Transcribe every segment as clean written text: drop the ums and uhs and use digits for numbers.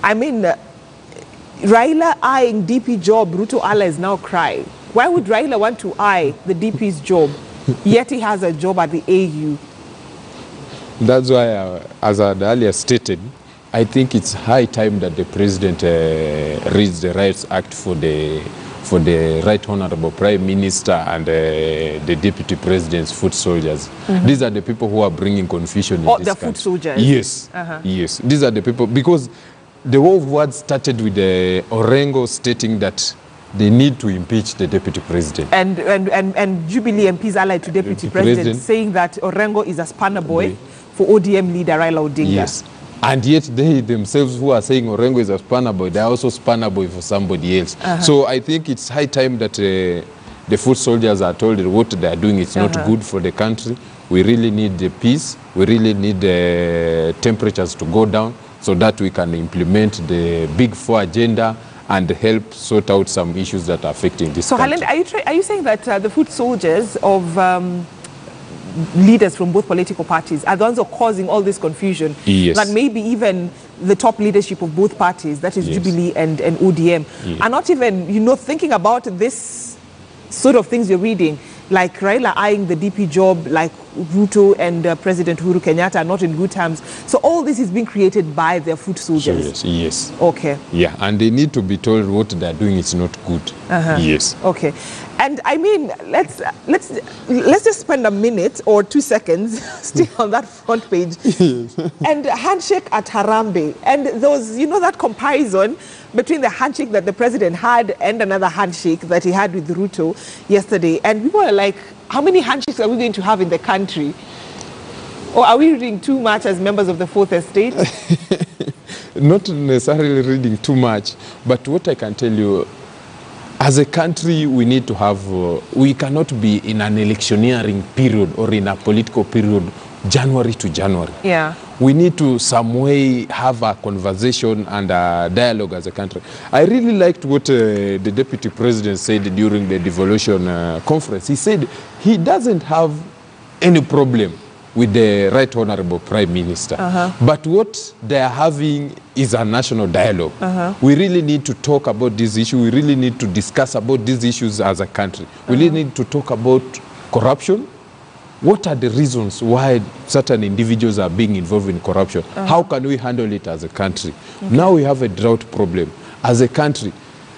I mean, Raila eyeing DP job, Ruto Allah is now crying. Why would Raila want to eye the DP's job, yet he has a job at the AU? That's why, as I had earlier stated, I think it's high time that the president reads the Rights Act for the Right Honorable Prime Minister and the Deputy President's foot soldiers. These are the people who are bringing confusion in this country. The foot soldiers? Yes, yes. These are the people, because the war of words started with Orengo stating that they need to impeach the Deputy President. And Jubilee MPs allied to Deputy President saying that Orengo is a spanner boy for ODM leader Raila Odinga. Yes. And yet they themselves who are saying Orengo is a spanner boy, they are also spanner boy for somebody else. So I think it's high time that the foot soldiers are told that what they are doing is not good for the country. We really need the peace. We really need the temperatures to go down so that we can implement the Big Four agenda and help sort out some issues that are affecting this country. So, Helen, are you saying that the foot soldiers of leaders from both political parties are the ones who are causing all this confusion? Yes. That maybe even the top leadership of both parties, that is Jubilee and ODM, are not even, thinking about this sort of things you're reading, like Raila eyeing the DP job, like Ruto and President Uhuru Kenyatta are not in good terms. So all this is being created by their foot soldiers. Yes. Okay. Yeah, and they need to be told what they're doing is not good. Yes. Okay. And I mean, let's just spend a minute or 2 seconds still on that front page. And handshake at Harambee. And those, that comparison between the handshake that the president had and another handshake that he had with Ruto yesterday. And people are like, how many handshakes are we going to have in the country? Or are we reading too much as members of the Fourth Estate? Not necessarily reading too much, but what I can tell you, as a country, we need to have, we cannot be in an electioneering period or in a political period, January to January. Yeah. We need to some way have a conversation and a dialogue as a country. I really liked what the Deputy President said during the devolution conference. He said he doesn't have any problem with the Right Honorable Prime Minister. But what they are having is a national dialogue. We really need to talk about this issue. We really need to discuss about these issues as a country. We really need to talk about corruption. What are the reasons why certain individuals are being involved in corruption? How can we handle it as a country? Now we have a drought problem. As a country,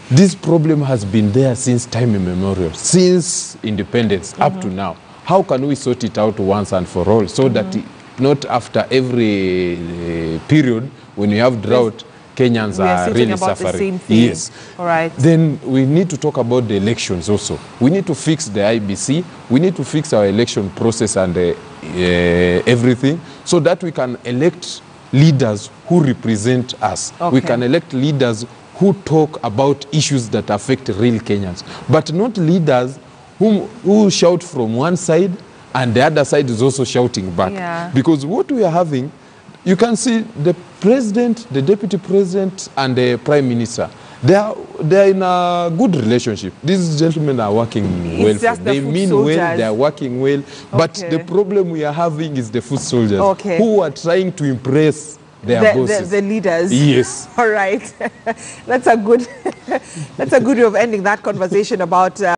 this problem has been there since time immemorial, since independence up to now. How can we sort it out once and for all so that not after every period when we have drought, Kenyans are really suffering? Yes. All right. Then we need to talk about the elections also. We need to fix the IBC. We need to fix our election process and everything so that we can elect leaders who represent us. We can elect leaders who talk about issues that affect real Kenyans, but not leaders who shout from one side and the other side is also shouting back. Because what we are having, you can see the president, the deputy president, and the prime minister. They are in a good relationship. These gentlemen are working well. They mean well. They are working well. But the problem we are having is the foot soldiers who are trying to impress their bosses. The leaders. Yes. All right. That's a good way of ending that conversation about.